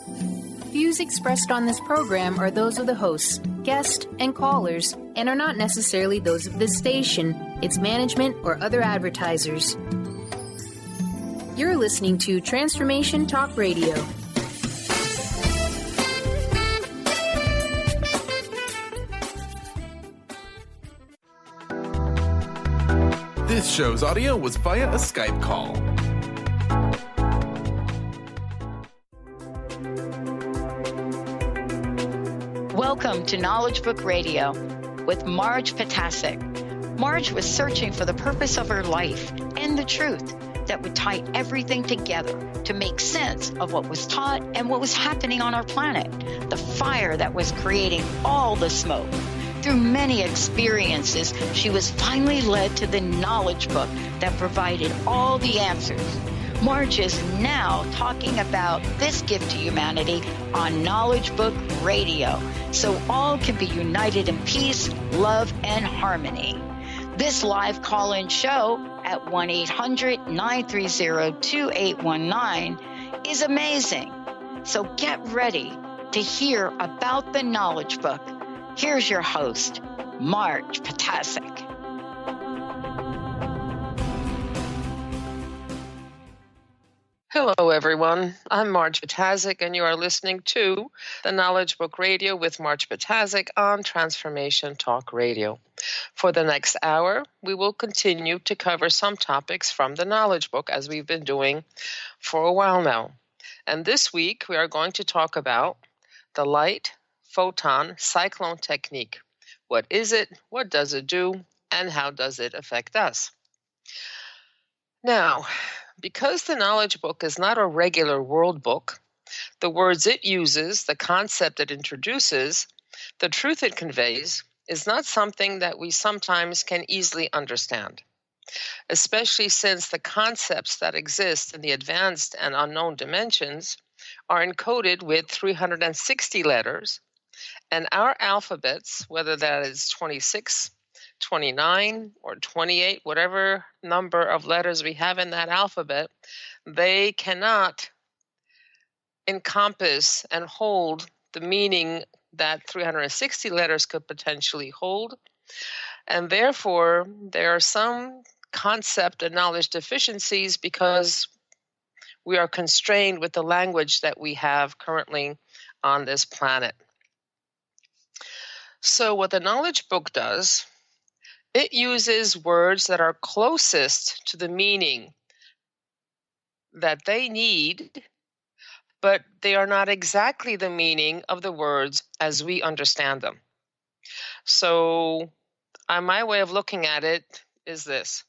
Views expressed on this program are those of the hosts, guests, and callers, and are not necessarily those of this station, its management, or other advertisers. You're listening to Transformation Talk Radio. This show's audio was via a Skype call. Welcome to Knowledge Book Radio with Marge Ptaszek. Marge was searching for the purpose of her life and the truth that would tie everything together to make sense of what was taught and what was happening on our planet, the fire that was creating all the smoke. Through many experiences, she was finally led to the knowledge book that provided all the answers. Marge is now talking about this gift to humanity on Knowledge Book Radio, so all can be united in peace, love, and harmony. This live call-in show at 1-800-930-2819 is amazing. So get ready to hear about the Knowledge Book. Here's your host, Marge Ptaszek. Hello, everyone. I'm Marge Ptaszek, and you are listening to the Knowledge Book Radio with Marge Ptaszek on Transformation Talk Radio. For the next hour, we will continue to cover some topics from the Knowledge Book, as we've been doing for a while now. And this week, we are going to talk about the light Photon Cyclone technique. What is it? What does it do? And how does it affect us? Now, because the Knowledge Book is not a regular world book, the words it uses, the concept it introduces, the truth it conveys, is not something that we sometimes can easily understand, especially since the concepts that exist in the advanced and unknown dimensions are encoded with 360 letters, and our alphabets, whether that is 26, 29, or 28, whatever number of letters we have in that alphabet, they cannot encompass and hold the meaning that 360 letters could potentially hold. And therefore, there are some concept and knowledge deficiencies because we are constrained with the language that we have currently on this planet. So what the Knowledge Book does, it uses words that are closest to the meaning that they need, but they are not exactly the meaning of the words as we understand them. So my way of looking at it is this.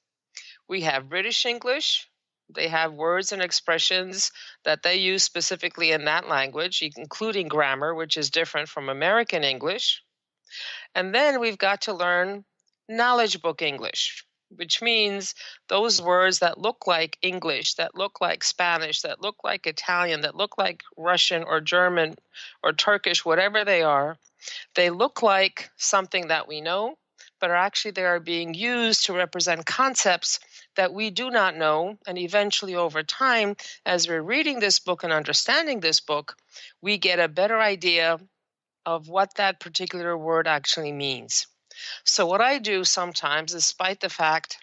We have British English. They have words and expressions that they use specifically in that language, including grammar, which is different from American English. And then we've got to learn Knowledge Book English, which means those words that look like English, that look like Spanish, that look like Italian, that look like Russian or German or Turkish, whatever they are, they look like something that we know, but actually they are being used to represent concepts that we do not know. And eventually over time, as we're reading this book and understanding this book, we get a better idea of what that particular word actually means. So what I do sometimes, despite the fact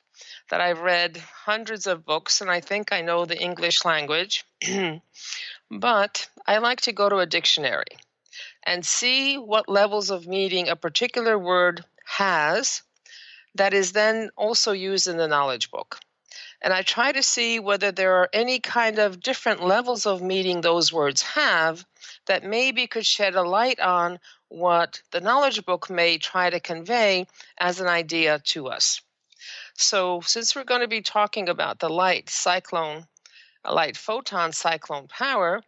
that I've read hundreds of books and I think I know the English language, but I like to go to a dictionary and see what levels of meaning a particular word has that is then also used in the Knowledge Book. And I try to see whether there are any kind of different levels of meaning those words have that maybe could shed a light on what the Knowledge Book may try to convey as an idea to us. So since we're going to be talking about the light cyclone, a light photon cyclone power,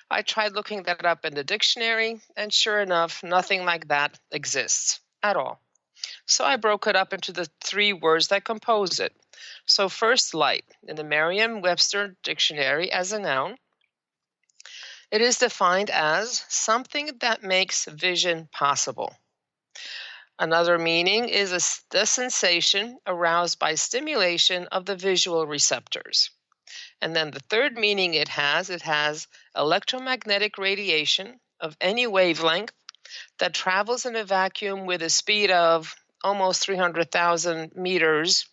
I tried looking that up in the dictionary, and sure enough, nothing like that exists at all. So I broke it up into the three words that compose it. So first, light. In the Merriam-Webster dictionary as a noun, it is defined as something that makes vision possible. Another meaning is the sensation aroused by stimulation of the visual receptors. And then the third meaning it has electromagnetic radiation of any wavelength that travels in a vacuum with a speed of almost 300,000 meters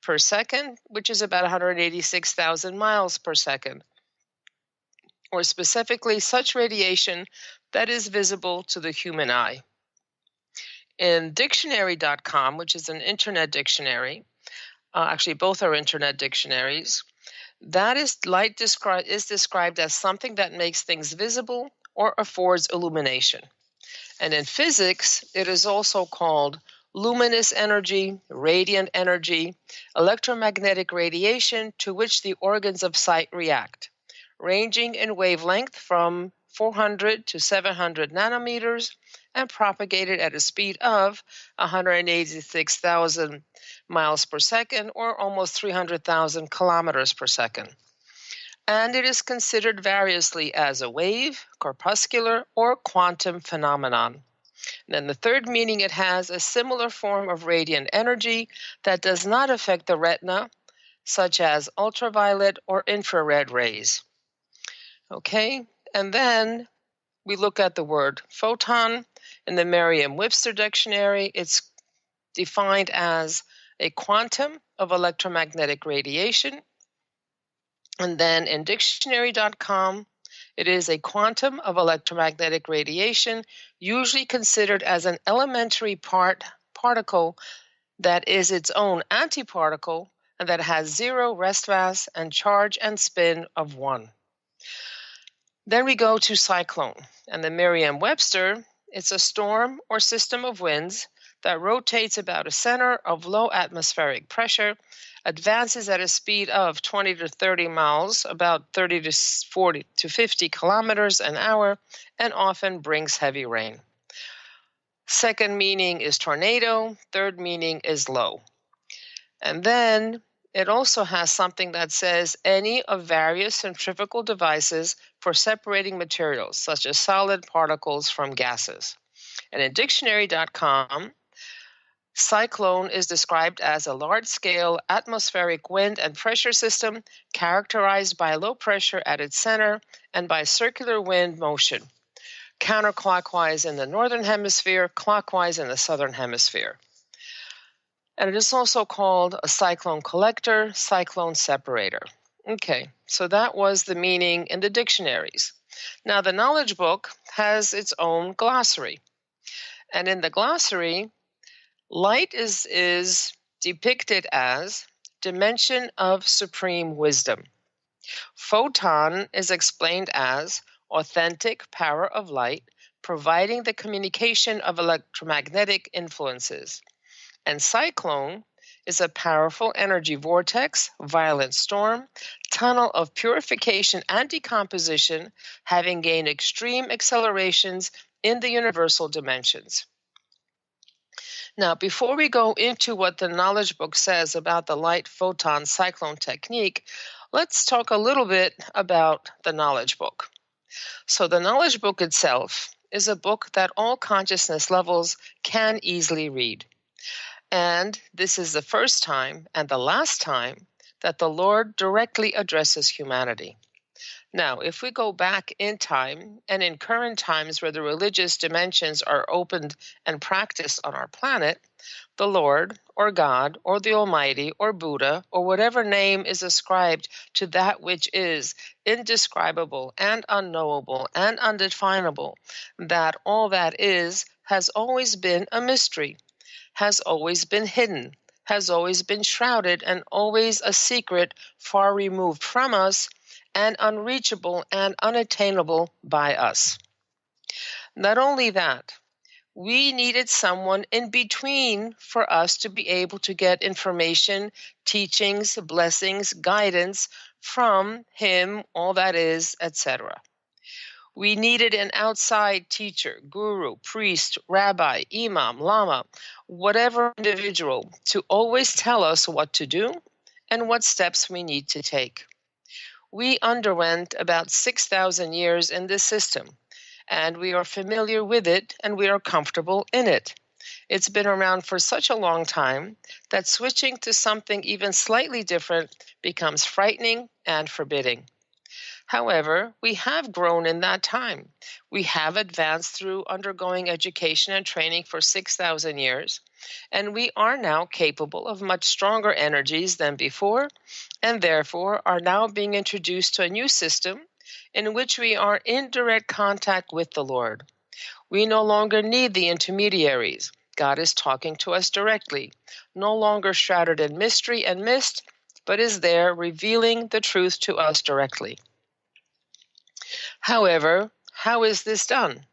per second, which is about 186,000 miles per second, or specifically such radiation that is visible to the human eye. In dictionary.com, which is an internet dictionary, actually both are internet dictionaries, that is light is described as something that makes things visible or affords illumination. And in physics, it is also called luminous energy, radiant energy, electromagnetic radiation to which the organs of sight react, ranging in wavelength from 400 to 700 nanometers and propagated at a speed of 186,000 miles per second, or almost 300,000 kilometers per second. And it is considered variously as a wave, corpuscular, or quantum phenomenon. And then the third meaning, it has a similar form of radiant energy that does not affect the retina, such as ultraviolet or infrared rays. Okay, and then we look at the word photon. In the Merriam-Webster dictionary, it's defined as a quantum of electromagnetic radiation. And then in dictionary.com, it is a quantum of electromagnetic radiation, usually considered as an elementary particle that is its own antiparticle and that has zero rest mass and charge and spin of 1. Then we go to cyclone. And the Merriam-Webster, it's a storm or system of winds that rotates about a center of low atmospheric pressure, advances at a speed of 20 to 30 miles, about 30 to 40 to 50 kilometers an hour, and often brings heavy rain. Second meaning is tornado. Third meaning is low. And then it also has something that says any of various centrifugal devices for separating materials, such as solid particles from gases. And in dictionary.com, cyclone is described as a large-scale atmospheric wind and pressure system characterized by low pressure at its center and by circular wind motion, counterclockwise in the northern hemisphere, clockwise in the southern hemisphere. And it is also called a cyclone collector, cyclone separator. Okay, so that was the meaning in the dictionaries. Now, the knowledge book has its own glossary. And in the glossary, light is depicted as dimension of supreme wisdom. Photon is explained as authentic power of light, providing the communication of electromagnetic influences. And cyclone is a powerful energy vortex, violent storm, tunnel of purification and decomposition, having gained extreme accelerations in the universal dimensions. Now, before we go into what the knowledge book says about the light photon cyclone technique, let's talk a little bit about the knowledge book. So the knowledge book itself is a book that all consciousness levels can easily read. And this is the first time and the last time that the Lord directly addresses humanity. Now, if we go back in time and in current times where the religious dimensions are opened and practiced on our planet, the Lord or God or the Almighty or Buddha or whatever name is ascribed to that which is indescribable and unknowable and undefinable, that all that is has always been a mystery, has always been hidden, has always been shrouded, and always a secret far removed from us and unreachable and unattainable by us. Not only that, we needed someone in between for us to be able to get information, teachings, blessings, guidance from Him, all that is, etc. We needed an outside teacher, guru, priest, rabbi, imam, lama, whatever individual to always tell us what to do and what steps we need to take. We underwent about 6,000 years in this system, and we are familiar with it and we are comfortable in it. It's been around for such a long time that switching to something even slightly different becomes frightening and forbidding. However, we have grown in that time. We have advanced through undergoing education and training for 6,000 years, and we are now capable of much stronger energies than before, and therefore are now being introduced to a new system in which we are in direct contact with the Lord. We no longer need the intermediaries. God is talking to us directly, no longer shrouded in mystery and mist, but is there revealing the truth to us directly. However, how is this done?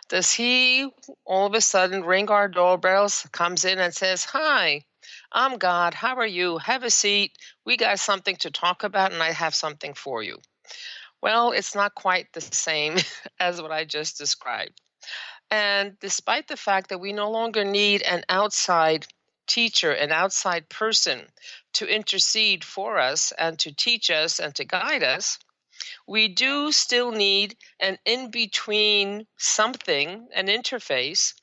Does he all of a sudden ring our doorbells, comes in and says, "Hi, I'm God. How are you? Have a seat. We got something to talk about and I have something for you"? Well, it's not quite the same as what I just described. And despite the fact that we no longer need an outside teacher, an outside person to intercede for us and to teach us and to guide us, we do still need an in-between something, an interface,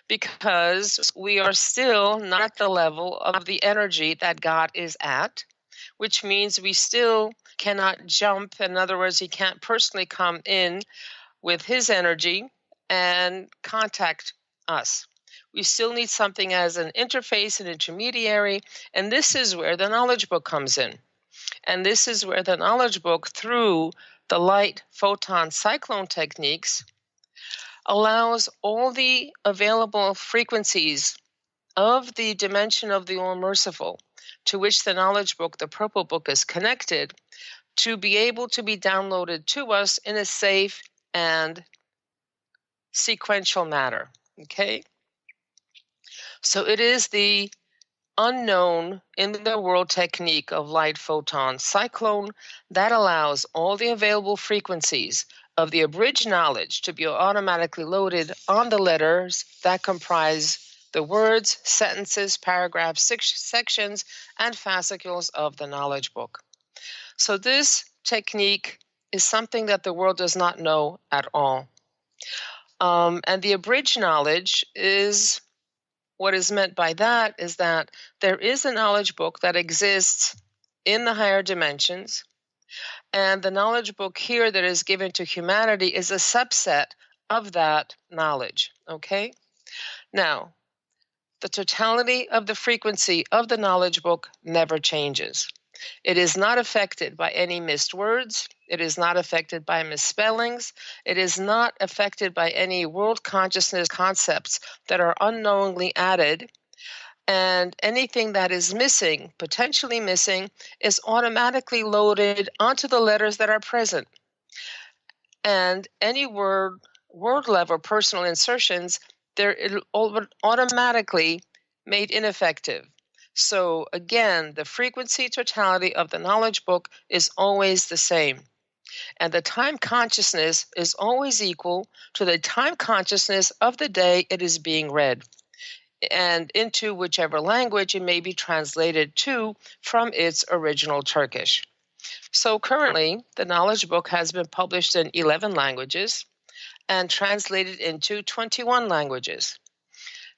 because we are still not at the level of the energy that God is at, which means we still cannot jump. In other words, he can't personally come in with his energy and contact us. We still need something as an interface, an intermediary, and this is where the knowledge book comes in. And this is where the knowledge book, through the light, photon, cyclone techniques, allows all the available frequencies of the dimension of the All-Merciful, to which the knowledge book, the purple book, is connected, to be able to be downloaded to us in a safe and sequential manner. Okay? So it is the unknown in the world technique of light, photon, cyclone that allows all the available frequencies of the abridged knowledge to be automatically loaded on the letters that comprise the words, sentences, paragraphs, sections, and fascicles of the knowledge book. So this technique is something that the world does not know at all. And the abridged knowledge is, what is meant by that is that there is a knowledge book that exists in the higher dimensions, and the knowledge book here that is given to humanity is a subset of that knowledge, okay? Now, the totality of the frequency of the knowledge book never changes. It is not affected by any missed words. It is not affected by misspellings. It is not affected by any world consciousness concepts that are unknowingly added. And anything that is missing, potentially missing, is automatically loaded onto the letters that are present. And any word level personal insertions, they're automatically made ineffective. So again, the frequency totality of the knowledge book is always the same. And the time consciousness is always equal to the time consciousness of the day it is being read, and into whichever language it may be translated to from its original Turkish. So currently, the knowledge book has been published in 11 languages and translated into 21 languages.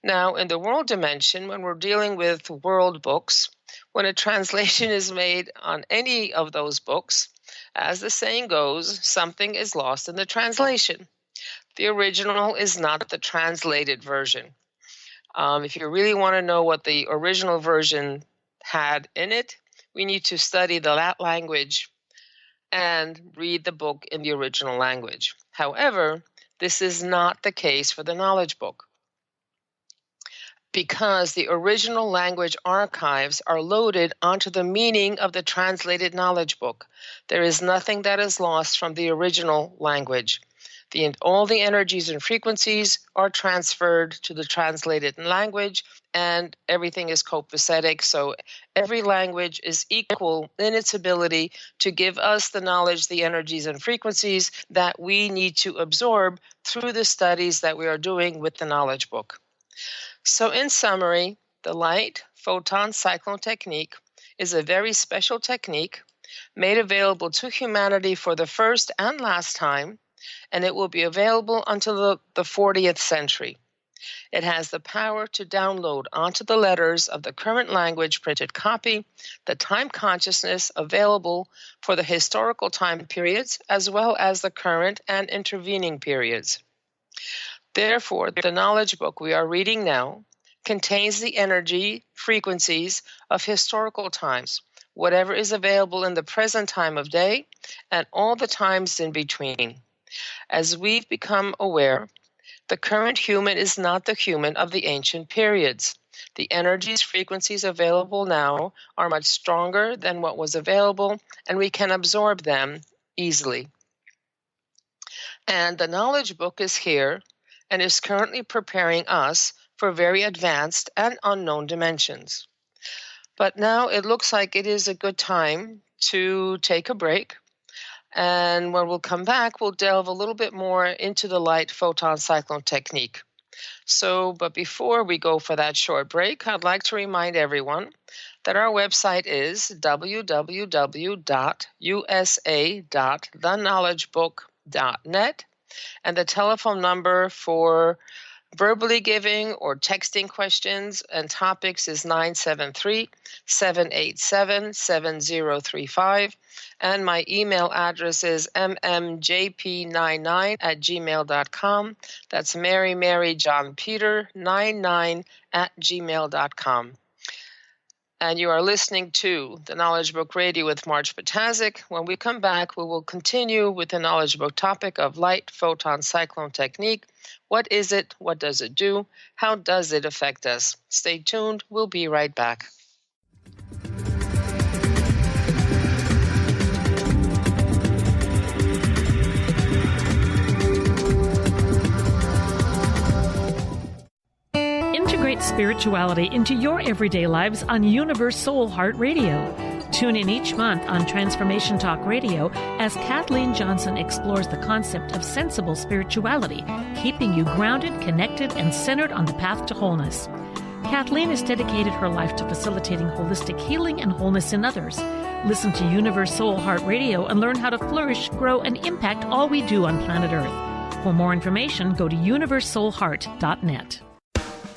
Now, in the world dimension, when we're dealing with world books, when a translation is made on any of those books, as the saying goes, something is lost in the translation. The original is not the translated version. If you really want to know what the original version had in it, we need to study that language and read the book in the original language. However, this is not the case for the knowledge book, because the original language archives are loaded onto the meaning of the translated knowledge book. There is nothing that is lost from the original language. All the energies and frequencies are transferred to the translated language, and everything is copacetic. So every language is equal in its ability to give us the knowledge, the energies and frequencies that we need to absorb through the studies that we are doing with the knowledge book. So in summary, the light, photon, cyclone technique is a very special technique made available to humanity for the first and last time, and it will be available until the 40th century. It has the power to download onto the letters of the current language printed copy the time consciousness available for the historical time periods as well as the current and intervening periods. Therefore, the knowledge book we are reading now contains the energy frequencies of historical times, whatever is available in the present time of day, and all the times in between. As we've become aware, the current human is not the human of the ancient periods. The energies, frequencies available now are much stronger than what was available, and we can absorb them easily. And the knowledge book is here and is currently preparing us for very advanced and unknown dimensions. But now it looks like it is a good time to take a break. And when we'll come back, we'll delve a little bit more into the light photon cyclone technique. But before we go for that short break, I'd like to remind everyone that our website is www.usa.theknowledgebook.net, and the telephone number for verbally giving or texting questions and topics is 973-787-7035. And my email address is mmjp99@gmail.com. That's Mary John Peter 99@gmail.com. And you are listening to the Knowledge Book Radio with Marge Ptaszek. When we come back, we will continue with the Knowledge Book topic of light photon cyclone technique. What is it? What does it do? How does it affect us? Stay tuned. We'll be right back. Integrate spirituality into your everyday lives on Universe Soul Heart Radio. Tune in each month on Transformation Talk Radio as Kathleen Johnson explores the concept of sensible spirituality, keeping you grounded, connected, and centered on the path to wholeness. Kathleen has dedicated her life to facilitating holistic healing and wholeness in others. Listen to Universe Soul Heart Radio and learn how to flourish, grow, and impact all we do on planet Earth. For more information, go to universesoulheart.net.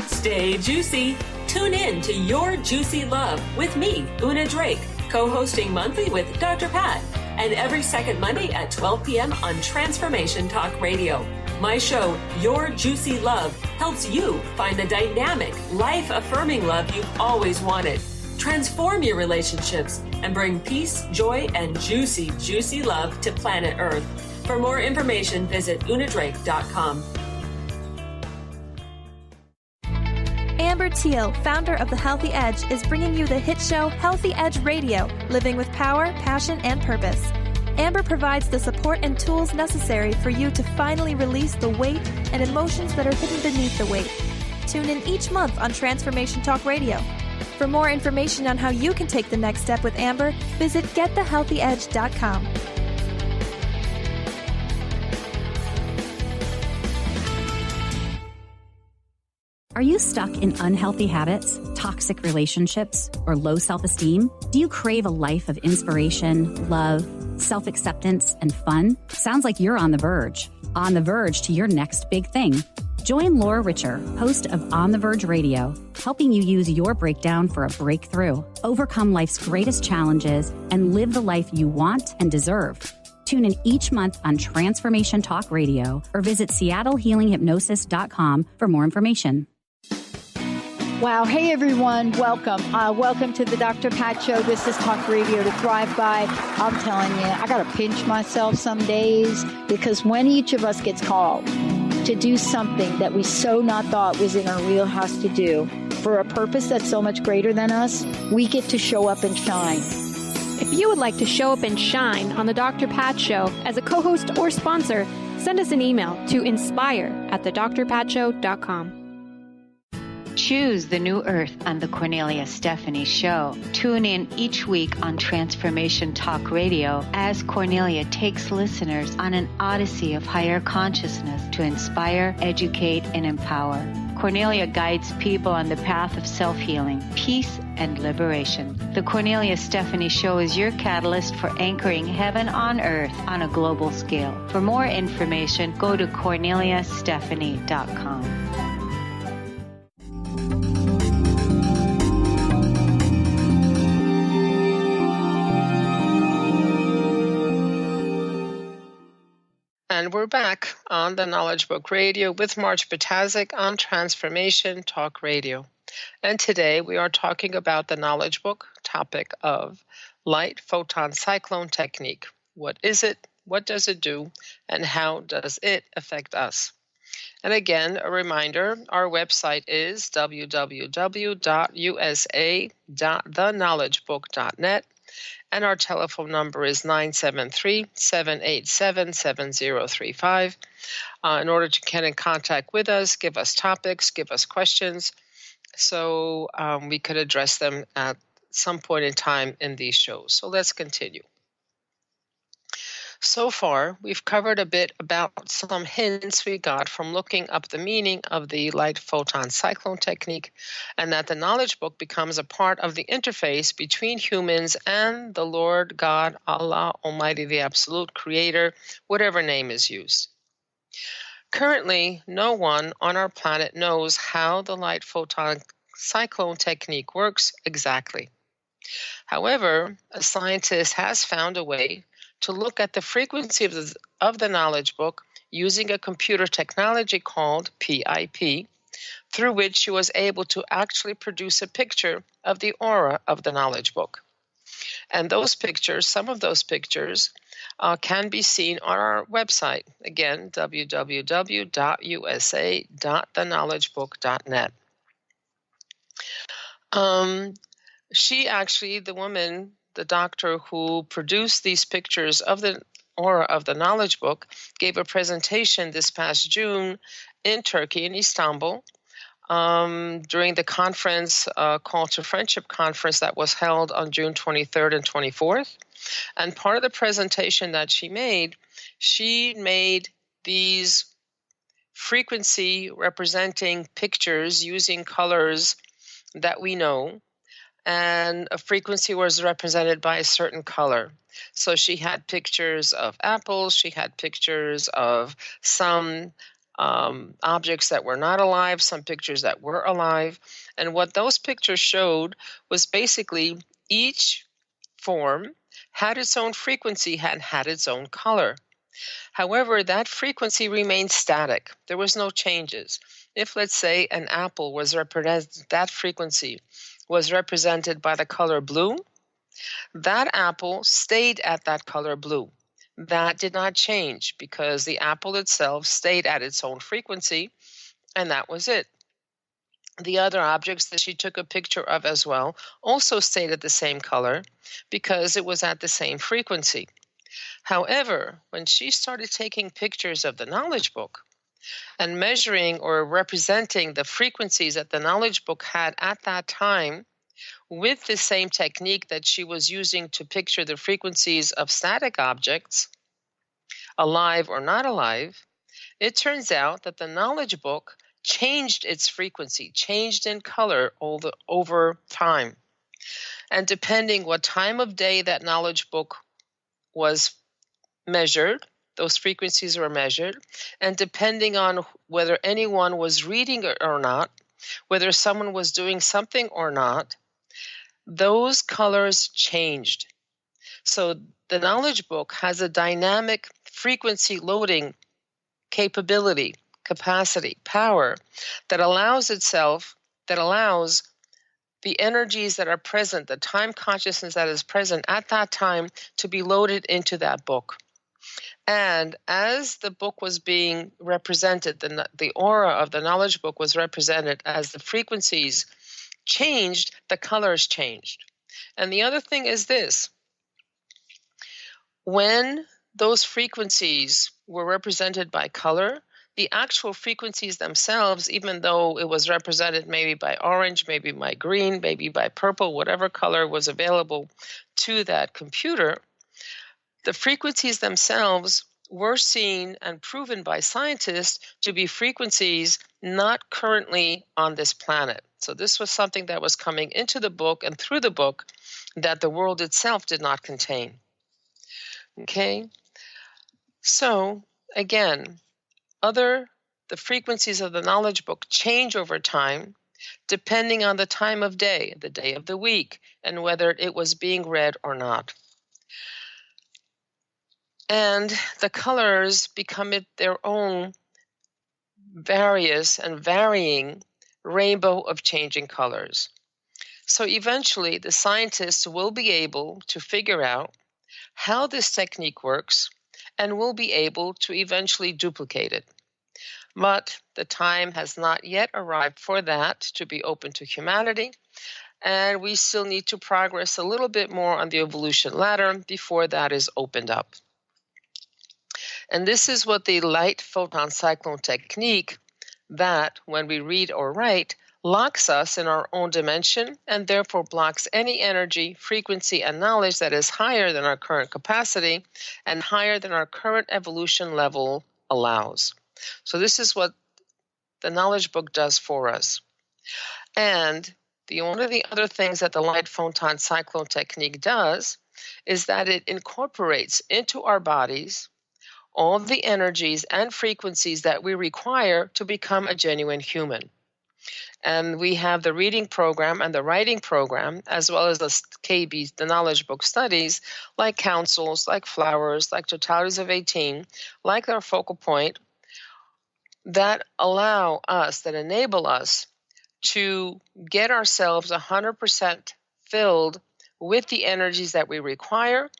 Stay juicy. Tune in to Your Juicy Love with me, Una Drake, co-hosting monthly with Dr. Pat, and every second Monday at 12 p.m. on Transformation Talk Radio. My show, Your Juicy Love, helps you find the dynamic, life-affirming love you've always wanted. Transform your relationships and bring peace, joy, and juicy, juicy love to planet Earth. For more information, visit unadrake.com. Amber Teal, founder of The Healthy Edge, is bringing you the hit show Healthy Edge Radio, living with power, passion, and purpose. Amber provides the support and tools necessary for you to finally release the weight and emotions that are hidden beneath the weight. Tune in each month on Transformation Talk Radio. For more information on how you can take the next step with Amber, visit getthehealthyedge.com. Are you stuck in unhealthy habits, toxic relationships, or low self-esteem? Do you crave a life of inspiration, love, self-acceptance, and fun? Sounds like you're on the verge to your next big thing. Join Laura Richer, host of On the Verge Radio, helping you use your breakdown for a breakthrough, overcome life's greatest challenges, and live the life you want and deserve. Tune in each month on Transformation Talk Radio or visit SeattleHealingHypnosis.com for more information. Wow. Hey, everyone. Welcome. Welcome to the Dr. Pat Show. This is Talk Radio to Thrive By. I'm telling you, I got to pinch myself some days because when each of us gets called to do something that we so not thought was in our wheelhouse to do for a purpose that's so much greater than us, we get to show up and shine. If you would like to show up and shine on the Dr. Pat Show as a co-host or sponsor, send us an email to inspire@thedrpatshow.com. Choose the new earth on the Cornelia Stephanie Show. Tune in each week on Transformation Talk Radio as Cornelia takes listeners on an odyssey of higher consciousness to inspire, educate, and empower. Cornelia guides people on the path of self-healing, peace, and liberation. The Cornelia Stephanie Show is your catalyst for anchoring heaven on earth on a global scale. For more information, go to corneliastephanie.com. And we're back on the Knowledge Book Radio with Marge Ptaszek on Transformation Talk Radio. And today we are talking about the Knowledge Book topic of light photon cyclone technique. What is it? What does it do? And how does it affect us? And again, a reminder, our website is www.usa.theknowledgebook.net. And our telephone number is 973-787-7035. In order to get in contact with us, give us topics, give us questions, so we could address them at some point in time in these shows. So let's continue. So far, we've covered a bit about some hints we got from looking up the meaning of the light photon cyclone technique, and that the knowledge book becomes a part of the interface between humans and the Lord God, Allah Almighty, the Absolute Creator, whatever name is used. Currently, no one on our planet knows how the light photon cyclone technique works exactly. However, a scientist has found a way to look at the frequency of the knowledge book using a computer technology called PIP, through which she was able to actually produce a picture of the aura of the knowledge book. And those pictures, some of those pictures, can be seen on our website. Again, www.usa.theknowledgebook.net. She actually, the woman, the doctor who produced these pictures of the aura of the knowledge book, gave a presentation this past June in Turkey, in Istanbul, during the conference, Call to Friendship conference that was held on June 23rd and 24th. And part of the presentation that she made these frequency representing pictures using colors that we know, and a frequency was represented by a certain color. So she had pictures of apples, she had pictures of some objects that were not alive, some pictures that were alive. And what those pictures showed was basically each form had its own frequency and had its own color. However, that frequency remained static. There was no changes. If, let's say, an apple was represented, that frequency was represented by the color blue, that apple stayed at that color blue. That did not change because the apple itself stayed at its own frequency, and that was it. The other objects that she took a picture of as well also stayed at the same color because it was at the same frequency. However, when she started taking pictures of the knowledge book and measuring or representing the frequencies that the knowledge book had at that time with the same technique that she was using to picture the frequencies of static objects, alive or not alive, it turns out that the knowledge book changed its frequency, changed in color over time. And depending what time of day that knowledge book was measured, those frequencies were measured, and depending on whether anyone was reading it or not, whether someone was doing something or not, those colors changed. So the knowledge book has a dynamic frequency loading capability, capacity, power that allows the energies that are present, the time consciousness that is present at that time, to be loaded into that book. And as the book was being represented, the aura of the knowledge book was represented as the frequencies changed, the colors changed. And the other thing is this: when those frequencies were represented by color, the actual frequencies themselves, even though it was represented maybe by orange, maybe by green, maybe by purple, whatever color was available to that computer, the frequencies themselves were seen and proven by scientists to be frequencies not currently on this planet. So this was something that was coming into the book and through the book that the world itself did not contain. Okay? So, again, the frequencies of the knowledge book change over time depending on the time of day, the day of the week, and whether it was being read or not. And the colors become their own various and varying rainbow of changing colors. So eventually, the scientists will be able to figure out how this technique works and will be able to eventually duplicate it. But the time has not yet arrived for that to be open to humanity, and we still need to progress a little bit more on the evolution ladder before that is opened up. And this is what the light photon cyclone technique, that when we read or write, locks us in our own dimension and therefore blocks any energy, frequency, and knowledge that is higher than our current capacity and higher than our current evolution level allows. So this is what the knowledge book does for us. And one of the other things that the light photon cyclone technique does is that it incorporates into our bodies all the energies and frequencies that we require to become a genuine human. And we have the reading program and the writing program, as well as the KB, the knowledge book studies, like councils, like flowers, like totalities of 18, like our focal point, that allow us, that enable us to get ourselves 100% filled with the energies that we require,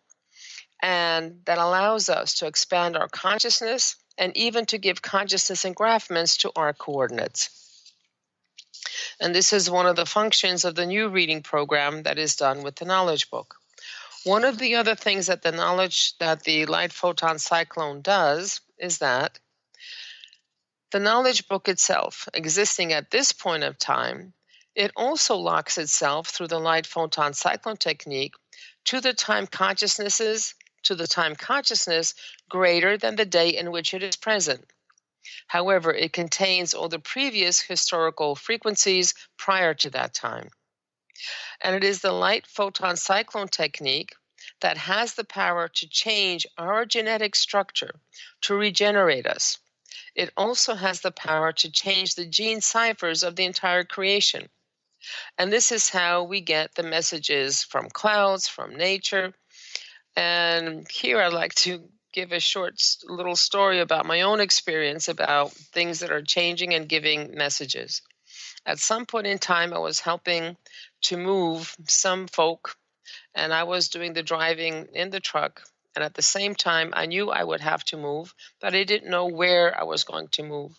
and that allows us to expand our consciousness and even to give consciousness engraftments to our coordinates. And this is one of the functions of the new reading program that is done with the knowledge book. One of the other things that the light photon cyclone does is that the knowledge book itself, existing at this point of time, it also locks itself through the light photon cyclone technique to the time consciousness greater than the day in which it is present. However, it contains all the previous historical frequencies prior to that time. And it is the light photon cyclone technique that has the power to change our genetic structure, to regenerate us. It also has the power to change the gene ciphers of the entire creation. And this is how we get the messages from clouds, from nature. And here I'd like to give a short little story about my own experience about things that are changing and giving messages. At some point in time, I was helping to move some folk, and I was doing the driving in the truck. And at the same time, I knew I would have to move, but I didn't know where I was going to move.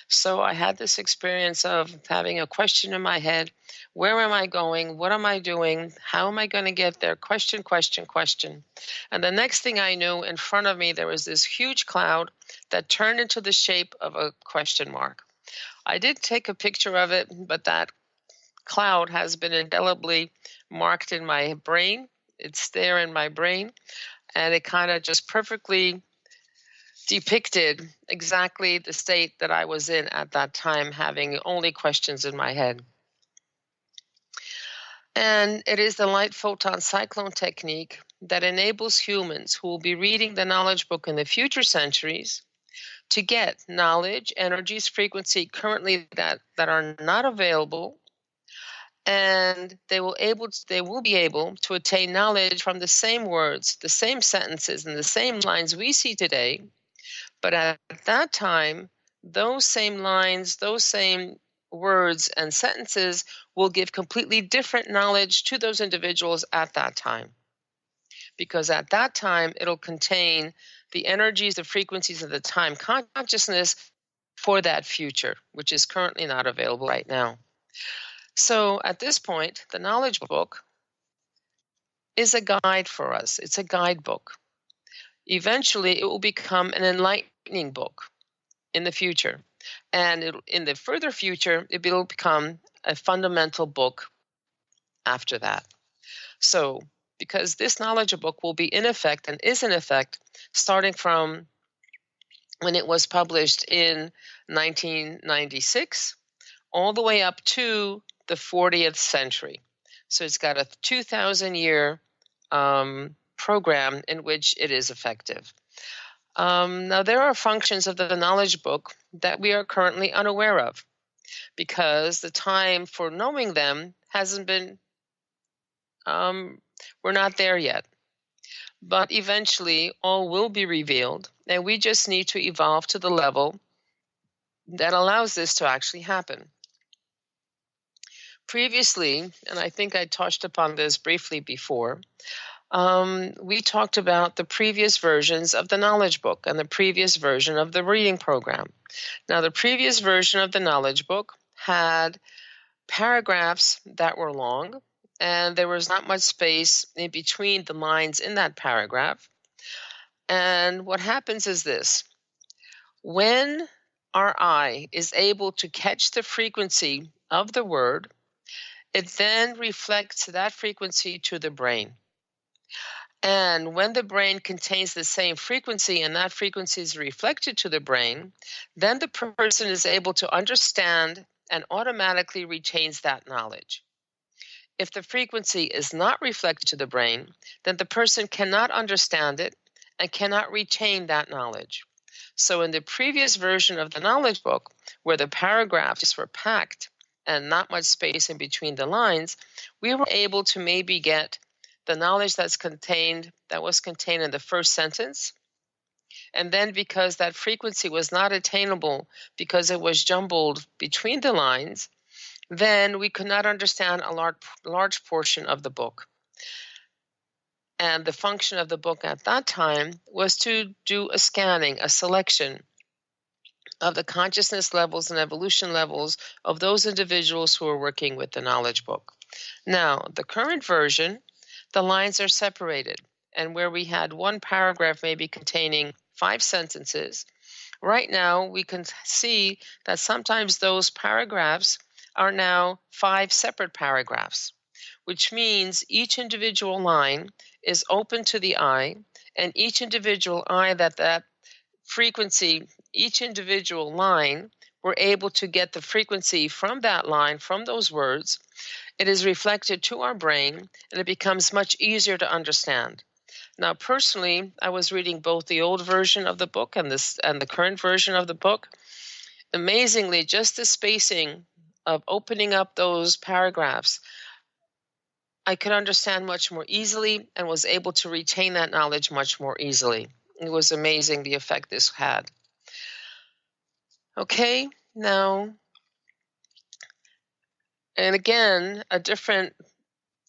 So I had this experience of having a question in my head. Where am I going? What am I doing? How am I going to get there? Question, question, question. And the next thing I knew, in front of me, there was this huge cloud that turned into the shape of a question mark. I did take a picture of it, but that cloud has been indelibly marked in my brain. It's there in my brain, and it kind of just perfectly depicted exactly the state that I was in at that time, having only questions in my head. And it is the light photon cyclone technique that enables humans who will be reading the knowledge book in the future centuries to get knowledge, energies, frequency currently that are not available, and they will be able to attain knowledge from the same words, the same sentences, and the same lines we see today. But at that time, those same lines, those same words and sentences will give completely different knowledge to those individuals at that time. Because at that time, it'll contain the energies, the frequencies of the time consciousness for that future, which is currently not available right now. So at this point, the knowledge book is a guide for us. It's a guidebook. Eventually, it will become an enlightening book in the future. And in the further future, it will become a fundamental book after that. So, because this knowledge book will be in effect and is in effect starting from when it was published in 1996 all the way up to the 40th century. So it's got a 2,000-year program in which it is effective. Now, there are functions of the knowledge book that we are currently unaware of because the time for knowing them hasn't been, we're not there yet. but eventually all will be revealed, and we just need to evolve to the level that allows this to actually happen. Previously, and I think I touched upon this briefly before, we talked about the previous versions of the knowledge book and the previous version of the reading program. Now, the previous version of the knowledge book had paragraphs that were long, and there was not much space in between the lines in that paragraph. And what happens is this: when our eye is able to catch the frequency of the word, it then reflects that frequency to the brain. And when the brain contains the same frequency and that frequency is reflected to the brain, then the person is able to understand and automatically retains that knowledge. If the frequency is not reflected to the brain, then the person cannot understand it and cannot retain that knowledge. So in the previous version of the knowledge book, where the paragraphs were packed and not much space in between the lines, we were able to maybe get the knowledge that was contained in the first sentence. And then because that frequency was not attainable because it was jumbled between the lines, then we could not understand a large portion of the book. And the function of the book at that time was to do a scanning, a selection of the consciousness levels and evolution levels of those individuals who are working with the knowledge book. Now, the current version, the lines are separated, and where we had one paragraph maybe containing 5 sentences, right now we can see that sometimes those paragraphs are now 5 separate paragraphs, which means each individual line is open to the eye, and each individual eye that frequency, each individual line, we're able to get the frequency from that line, from those words. It is reflected to our brain, and it becomes much easier to understand. Now, personally, I was reading both the old version of the book and the current version of the book. Amazingly, just the spacing of opening up those paragraphs, I could understand much more easily and was able to retain that knowledge much more easily. It was amazing the effect this had. Okay, now, and again, a different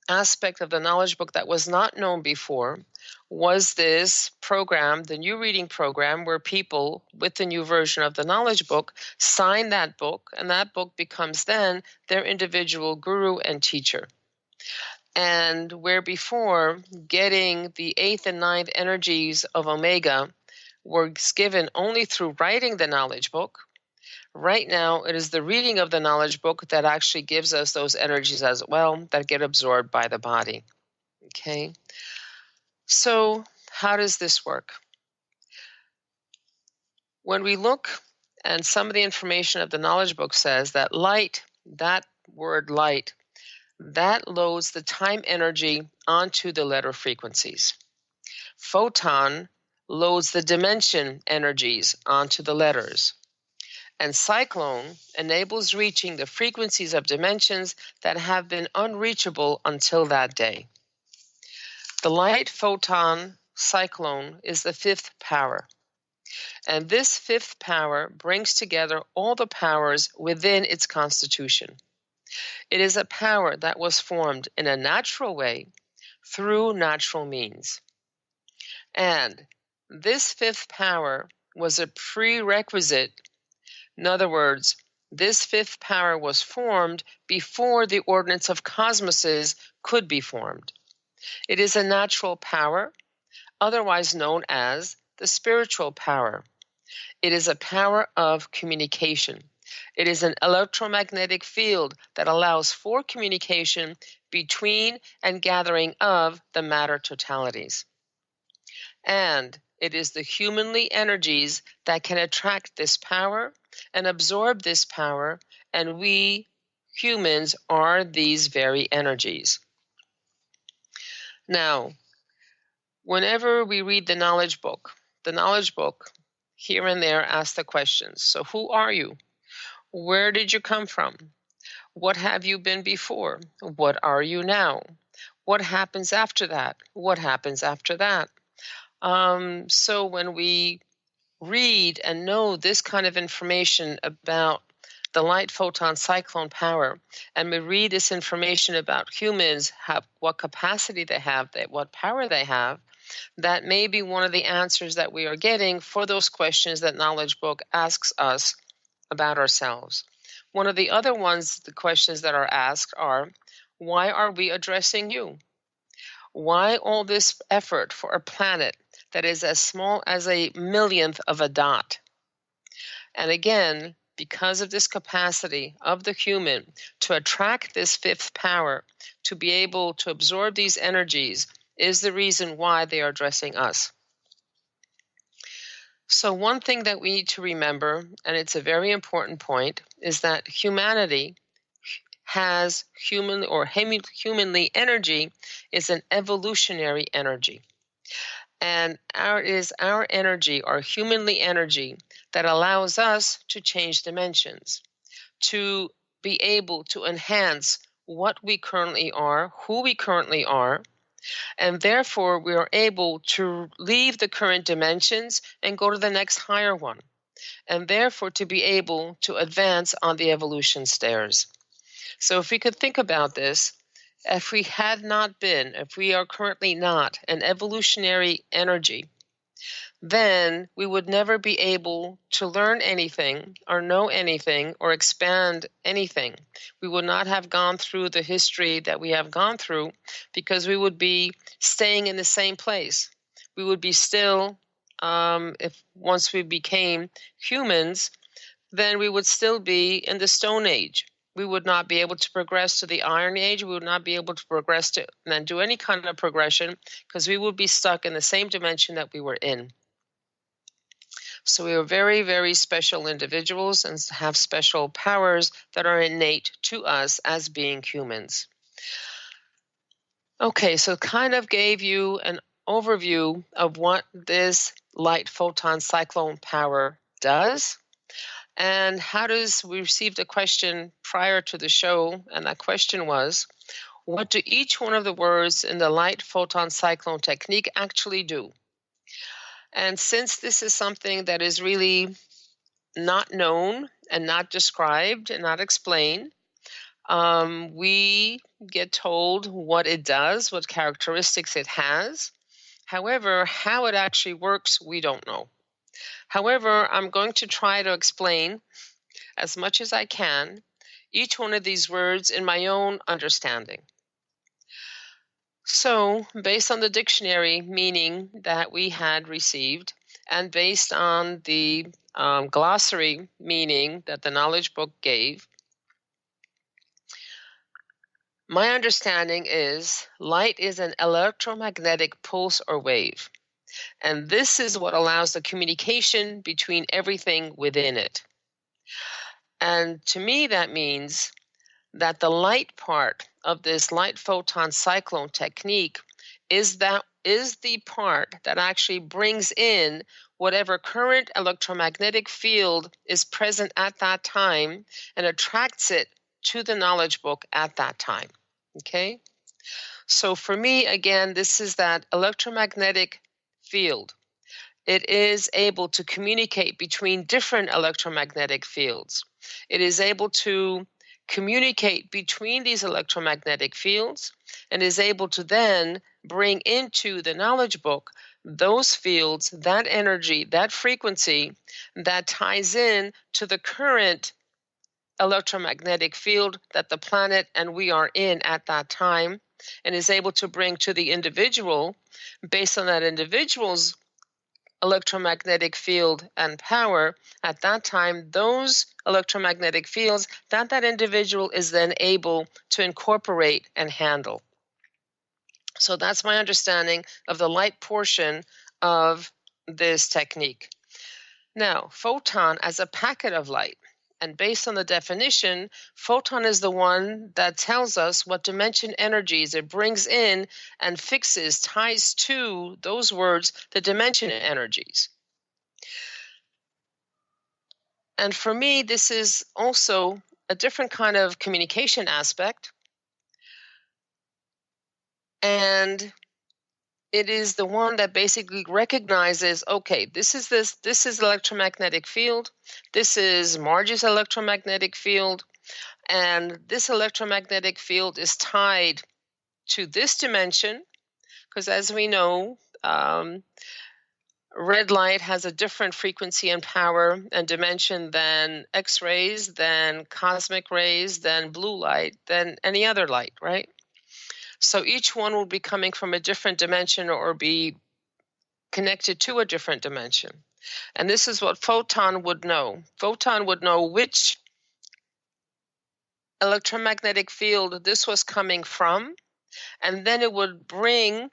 aspect of the knowledge book that was not known before was this program, the new reading program, where people with the new version of the knowledge book sign that book, and that book becomes then their individual guru and teacher. And where before getting the 8th and 9th energies of Omega was given only through writing the knowledge book, right now it is the reading of the knowledge book that actually gives us those energies as well that get absorbed by the body. Okay, so how does this work? When we look, and some of the information of the knowledge book says that light, that word light, that loads the time energy onto the letter frequencies. Photon loads the dimension energies onto the letters. And Cyclone enables reaching the frequencies of dimensions that have been unreachable until that day. The light photon cyclone is the 5th power. And this 5th power brings together all the powers within its constitution. It is a power that was formed in a natural way through natural means. And this 5th power was a prerequisite. In other words, this 5th power was formed before the ordinance of cosmoses could be formed. It is a natural power, otherwise known as the spiritual power. It is a power of communication. It is an electromagnetic field that allows for communication between and gathering of the matter totalities. And it is the humanly energies that can attract this power and absorb this power, and we humans are these very energies. Now, whenever we read the knowledge book here and there asks the questions. So who are you? Where did you come from? What have you been before? What are you now? What happens after that? What happens after that? So when we read and know this kind of information about the light photon cyclone power, and we read this information about humans, what capacity they have, what power they have, that may be one of the answers that we are getting for those questions that Knowledge Book asks us about ourselves. One of the other ones, the questions that are asked are, why are we addressing you? Why all this effort for a planet that is as small as a millionth of a dot? And again, because of this capacity of the human to attract this fifth power, to be able to absorb these energies, is the reason why they are addressing us. So one thing that we need to remember, and it's a very important point, is that humanity has humanly energy is an evolutionary energy. And our energy, our humanly energy, that allows us to change dimensions, to be able to enhance what we currently are, who we currently are, and therefore we are able to leave the current dimensions and go to the next higher one, and therefore to be able to advance on the evolution stairs. So if we could think about this, if we are currently not an evolutionary energy, then we would never be able to learn anything or know anything or expand anything. We would not have gone through the history that we have gone through, because we would be staying in the same place. We would be still, if once we became humans, then we would still be in the Stone Age. We would not be able to progress to the Iron Age. We would not be able to progress to and do any kind of progression, because we would be stuck in the same dimension that we were in. So we are very, very special individuals and have special powers that are innate to us as being humans. Okay, so kind of gave you an overview of what this light photon cyclone power does. And we received a question prior to the show, and that question was, what do each one of the words in the light photon cyclone technique actually do? And since this is something that is really not known and not described and not explained, we get told what it does, what characteristics it has. However, how it actually works, we don't know. However, I'm going to try to explain as much as I can each one of these words in my own understanding. So, based on the dictionary meaning that we had received, and based on the glossary meaning that the Knowledge Book gave, my understanding is light is an electromagnetic pulse or wave. And this is what allows the communication between everything within it. And to me, that means that the light part of this light photon cyclone technique is the part that actually brings in whatever current electromagnetic field is present at that time and attracts it to the Knowledge Book at that time. Okay? So for me, again, this is that electromagnetic field. It is able to communicate between different electromagnetic fields. It is able to communicate between these electromagnetic fields and is able to then bring into the Knowledge Book those fields, that energy, that frequency that ties in to the current electromagnetic field that the planet and we are in at that time, and is able to bring to the individual, based on that individual's electromagnetic field and power at that time, those electromagnetic fields that individual is then able to incorporate and handle. So that's my understanding of the light portion of this technique. Now, photon as a packet of light. And based on the definition, photon is the one that tells us what dimension energies it brings in and fixes, ties to those words, the dimension energies. And for me, this is also a different kind of communication aspect. And it is the one that basically recognizes, okay, this is electromagnetic field, this is Marge's electromagnetic field, and this electromagnetic field is tied to this dimension, because as we know, red light has a different frequency and power and dimension than X-rays, than cosmic rays, than blue light, than any other light, right? So each one will be coming from a different dimension or be connected to a different dimension. And this is what Photon would know. Photon would know which electromagnetic field this was coming from, and then it would bring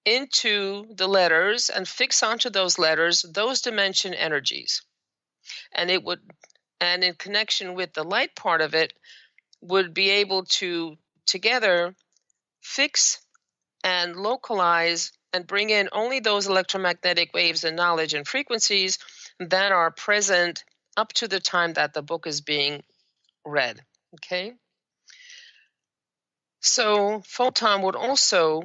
into the letters and fix onto those letters those dimension energies. And it would, and in connection with the light part of it, would be able to together fix and localize and bring in only those electromagnetic waves and knowledge and frequencies that are present up to the time that the book is being read. Okay? So Photon would also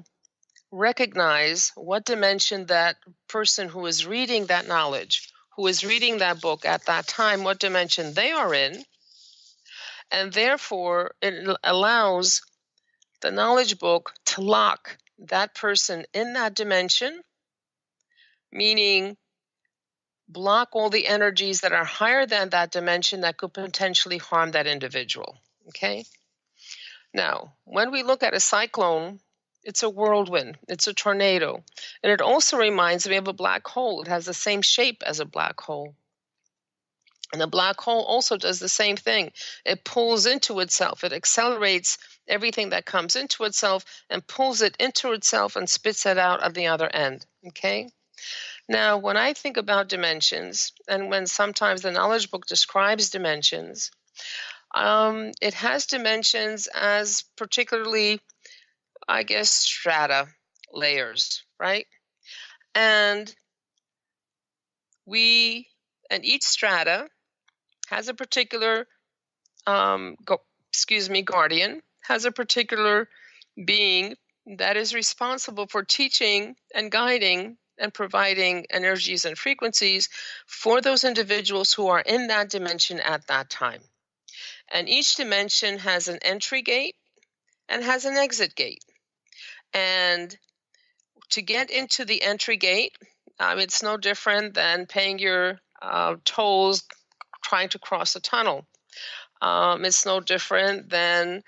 recognize what dimension that person who is reading that knowledge, who is reading that book at that time, what dimension they are in, and therefore it allows the knowledge book to lock that person in that dimension, meaning block all the energies that are higher than that dimension that could potentially harm that individual. Okay? Now, when we look at a cyclone, it's a whirlwind, it's a tornado, and it also reminds me of a black hole. It has the same shape as a black hole. And a black hole also does the same thing. It pulls into itself. It accelerates everything that comes into itself and pulls it into itself and spits it out at the other end. Okay? Now, when I think about dimensions, and when sometimes the knowledge book describes dimensions, it has dimensions as particularly, I guess, strata, layers, right? And each strata has a particular, guardian, has a particular being that is responsible for teaching and guiding and providing energies and frequencies for those individuals who are in that dimension at that time. And each dimension has an entry gate and has an exit gate. And to get into the entry gate, it's no different than paying your tolls trying to cross a tunnel. It's no different than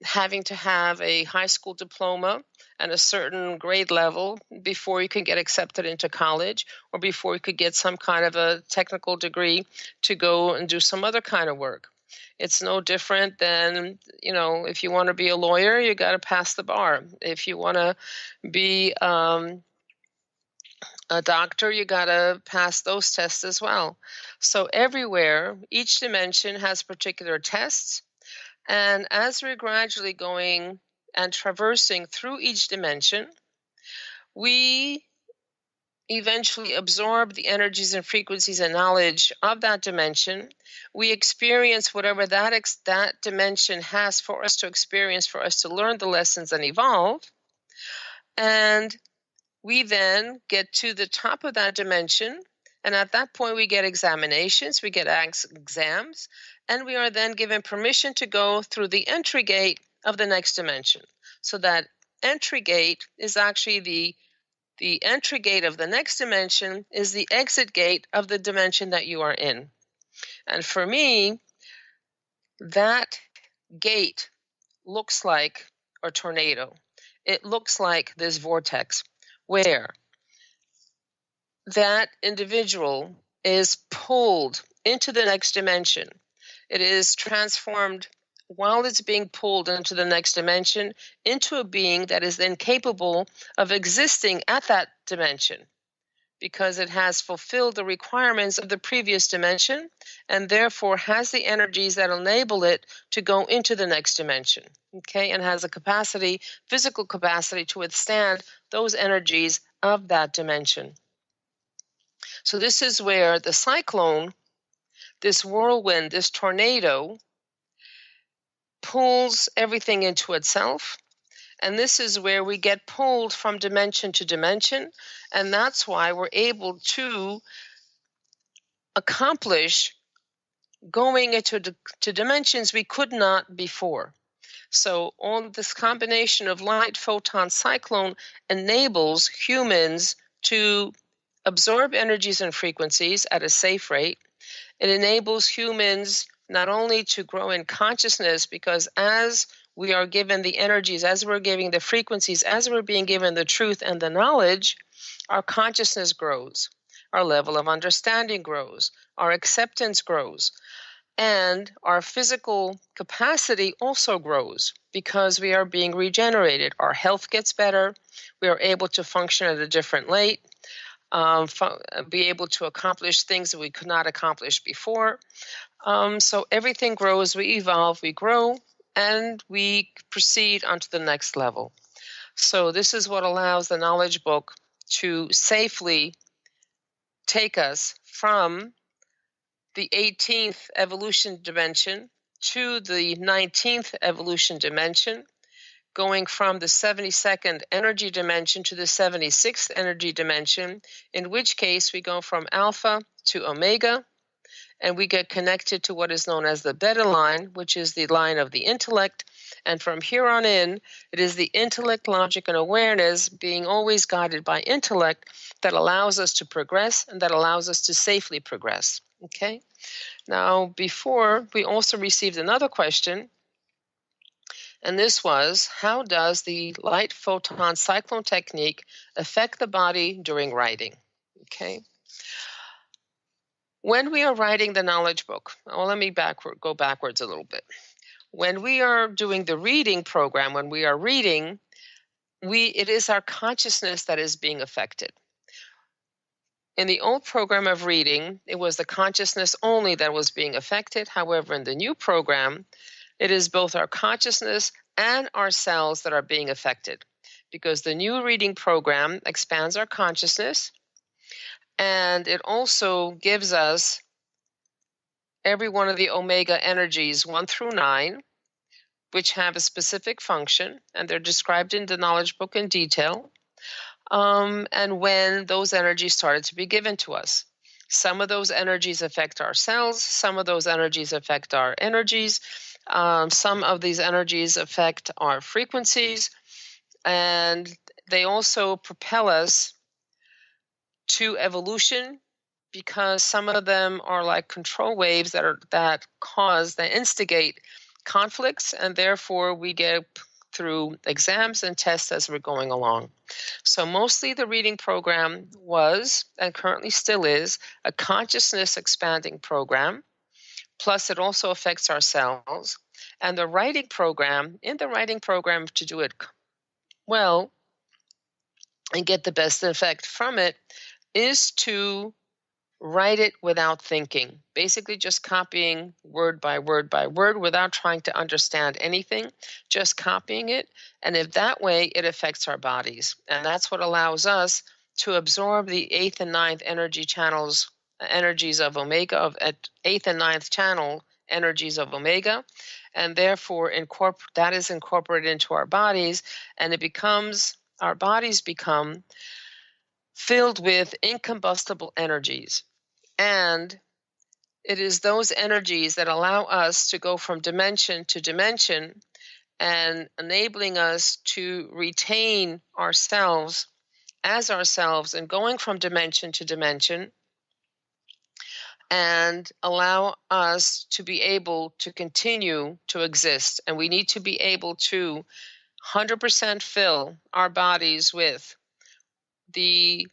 having to have a high school diploma and a certain grade level before you can get accepted into college, or before you could get some kind of a technical degree to go and do some other kind of work. It's no different than, if you want to be a lawyer, you got to pass the bar. If you want to be a doctor, you got to pass those tests as well. So everywhere, each dimension has particular tests. And as we're gradually going and traversing through each dimension, we eventually absorb the energies and frequencies and knowledge of that dimension. We experience whatever that dimension has for us to experience, for us to learn the lessons and evolve. And we then get to the top of that dimension. And at that point, we get examinations, we get exams, and we are then given permission to go through the entry gate of the next dimension. So that entry gate is actually the entry gate of the next dimension is the exit gate of the dimension that you are in. And for me, that gate looks like a tornado. It looks like this vortex where that individual is pulled into the next dimension. It is transformed while it's being pulled into the next dimension into a being that is then capable of existing at that dimension, because it has fulfilled the requirements of the previous dimension and therefore has the energies that enable it to go into the next dimension, okay, and has a capacity, physical capacity, to withstand those energies of that dimension. So this is where the cyclone, this whirlwind, this tornado, pulls everything into itself And this is where we get pulled from dimension to dimension. And that's why we're able to accomplish going into to dimensions we could not before. So all this combination of light, photon, cyclone enables humans to absorb energies and frequencies at a safe rate. It enables humans not only to grow in consciousness, because as we are given the energies, as we're giving the frequencies, as we're being given the truth and the knowledge, our consciousness grows, our level of understanding grows, our acceptance grows, and our physical capacity also grows because we are being regenerated. Our health gets better. We are able to function at a different rate, be able to accomplish things that we could not accomplish before. So everything grows, we evolve, we grow, and we proceed onto the next level. So this is what allows the knowledge book to safely take us from the 18th evolution dimension to the 19th evolution dimension, going from the 72nd energy dimension to the 76th energy dimension, in which case we go from alpha to omega, and we get connected to what is known as the beta line, which is the line of the intellect. And from here on in, it is the intellect, logic, and awareness being always guided by intellect that allows us to progress and that allows us to safely progress. Okay? Now, before, we also received another question, and this was, how does the light photon cyclone technique affect the body during writing? Okay? When we are writing the knowledge book, well, let me go backwards a little bit. When we are doing the reading program, when we are reading, it is our consciousness that is being affected. In the old program of reading, it was the consciousness only that was being affected. However, in the new program, it is both our consciousness and our cells that are being affected, because the new reading program expands our consciousness, and it also gives us every one of the omega energies 1 through 9, which have a specific function, and they're described in the knowledge book in detail, and when those energies started to be given to us. Some of those energies affect our cells, some of those energies affect our energies, some of these energies affect our frequencies, and they also propel us to evolution, because some of them are like control waves that instigate conflicts, and therefore we get through exams and tests as we're going along. So mostly the reading program was, and currently still is, a consciousness expanding program, plus it also affects our cells. And the writing program, to do it well and get the best effect from it, is to write it without thinking, basically just copying word by word by word without trying to understand anything, just copying it. And if that way, it affects our bodies. And that's what allows us to absorb the 8th and 9th energy channels, energies of omega, at 8th and 9th channel energies of omega. And therefore, that is incorporated into our bodies, and our bodies become filled with incombustible energies. And it is those energies that allow us to go from dimension to dimension, and enabling us to retain ourselves as ourselves and going from dimension to dimension, and allow us to be able to continue to exist. And we need to be able to 100% fill our bodies with the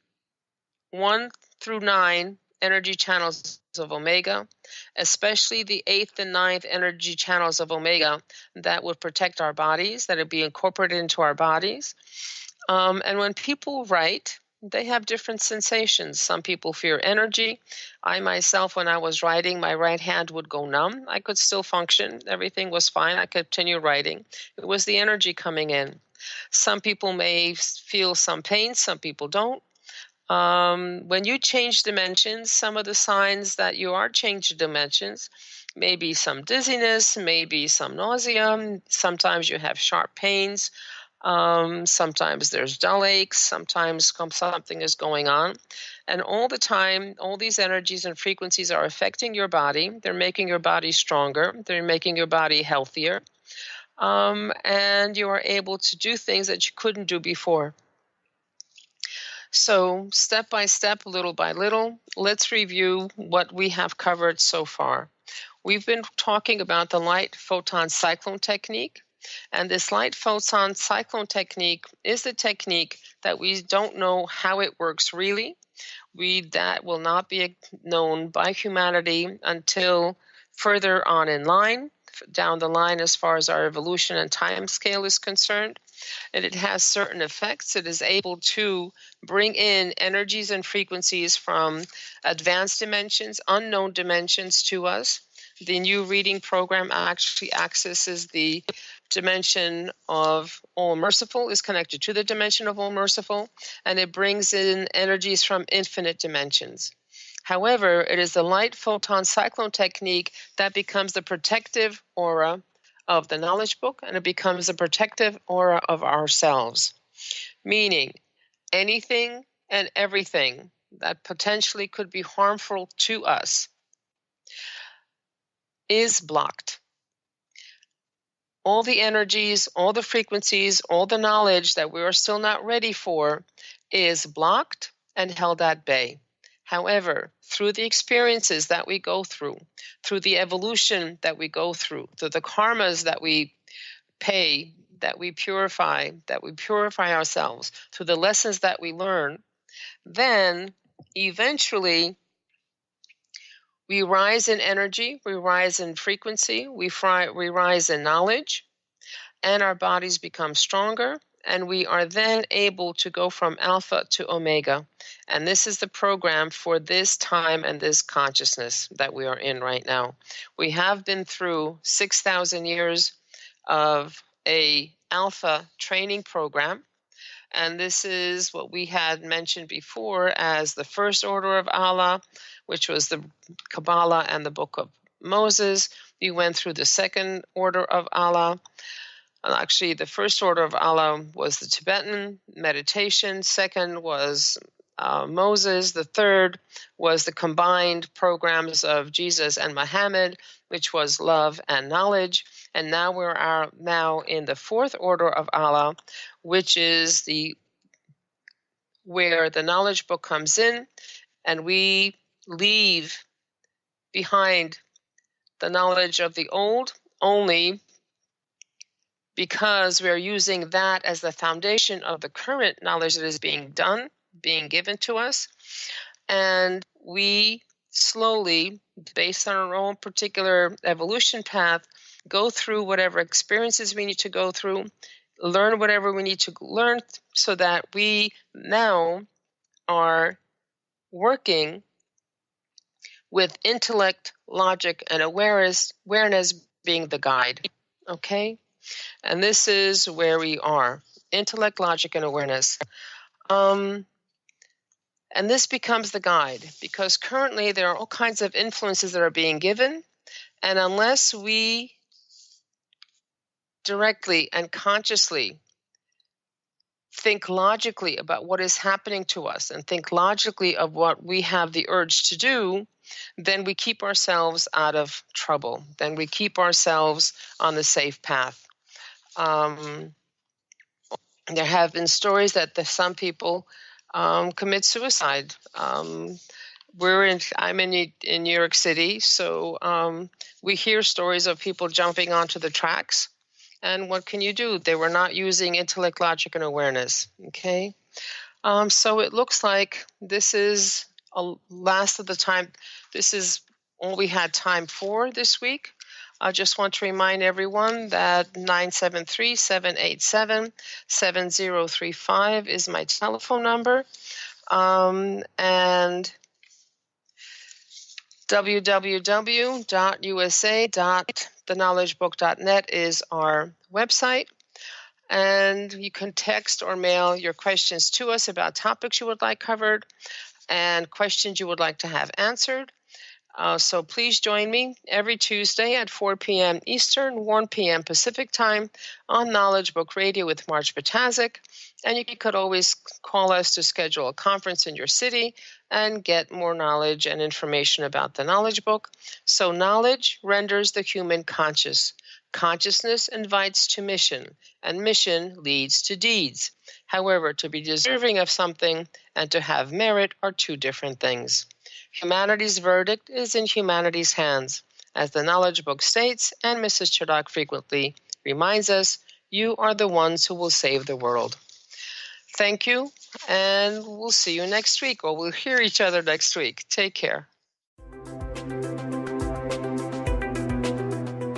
1 through 9 energy channels of omega, especially the 8th and 9th energy channels of omega that would protect our bodies, that would be incorporated into our bodies. And when people write, they have different sensations. Some people fear energy. I myself, when I was writing, my right hand would go numb. I could still function. Everything was fine. I could continue writing. It was the energy coming in. Some people may feel some pain. Some people don't. When you change dimensions, some of the signs that you are changing dimensions, maybe some dizziness, maybe some nausea. Sometimes you have sharp pains. Sometimes there's dull aches. Sometimes something is going on. And all the time, all these energies and frequencies are affecting your body. They're making your body stronger. They're making your body healthier. And you are able to do things that you couldn't do before. So step by step, little by little, let's review what we have covered so far. We've been talking about the light photon cyclone technique. And this light photon cyclone technique is the technique that we don't know how it works really. That will not be known by humanity until further on in line, down the line as far as our evolution and time scale is concerned. And it has certain effects. It is able to bring in energies and frequencies from advanced dimensions, unknown dimensions to us. The new reading program actually accesses the dimension of All Merciful, is connected to the dimension of All Merciful, and it brings in energies from infinite dimensions. However, it is the light photon cyclone technique that becomes the protective aura of the knowledge book, and it becomes the protective aura of ourselves. Meaning, anything and everything that potentially could be harmful to us is blocked. All the energies, all the frequencies, all the knowledge that we are still not ready for is blocked and held at bay. However, through the experiences that we go through the evolution that we go through the karmas that we pay, that we purify ourselves, through the lessons that we learn, then eventually we rise in energy, we rise in frequency, we rise in knowledge, and our bodies become stronger, and we are then able to go from alpha to omega. And this is the program for this time and this consciousness that we are in right now. We have been through 6,000 years of a alpha training program, and this is what we had mentioned before as the first order of Allah, which was the Kabbalah and the Book of Moses. We went through the second order of Allah. Actually, the first order of Allah was the Tibetan meditation. Second was Moses. The third was the combined programs of Jesus and Muhammad, which was love and knowledge. And now we are now in the fourth order of Allah, which is where the knowledge book comes in, and we leave behind the knowledge of the old only because we are using that as the foundation of the current knowledge that is being given to us. And we slowly, based on our own particular evolution path, go through whatever experiences we need to go through, learn whatever we need to learn, so that we now are working with intellect, logic, and awareness being the guide. Okay? And this is where we are. Intellect, logic, and awareness. And this becomes the guide, because currently there are all kinds of influences that are being given, and unless we directly and consciously think logically about what is happening to us and think logically of what we have the urge to do, then we keep ourselves out of trouble. Then we keep ourselves on the safe path. There have been stories that some people commit suicide. I'm in New York City, so we hear stories of people jumping onto the tracks. And what can you do? They were not using intellect, logic, and awareness. Okay, so it looks like this is a last of the time. This is all we had time for this week. I just want to remind everyone that 973-787-7035 is my telephone number. And www.usa.thenowledgebook.net is our website. And you can text or mail your questions to us about topics you would like covered and questions you would like to have answered. So please join me every Tuesday at 4 p.m. Eastern, 1 p.m. Pacific time on Knowledge Book Radio with Marge Ptaszek. And you could always call us to schedule a conference in your city and get more knowledge and information about the Knowledge Book. So knowledge renders the human conscious. Consciousness invites to mission, and mission leads to deeds. However, to be deserving of something and to have merit are two different things. Humanity's verdict is in humanity's hands. As the Knowledge Book states, and Mrs. Chaddock frequently reminds us, you are the ones who will save the world. Thank you, and we'll see you next week, or we'll hear each other next week. Take care.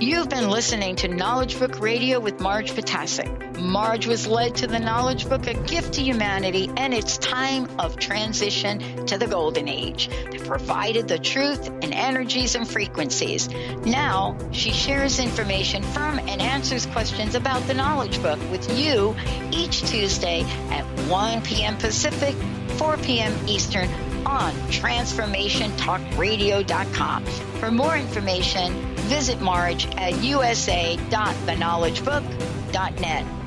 You've been listening to Knowledge Book Radio with Marge Ptaszek. Marge was led to the Knowledge Book, a gift to humanity, and its time of transition to the Golden Age that provided the truth and energies and frequencies. Now, she shares information from and answers questions about the Knowledge Book with you each Tuesday at 1 p.m. Pacific, 4 p.m. Eastern on TransformationTalkRadio.com. For more information, visit Marge at usa.theknowledgebook.net.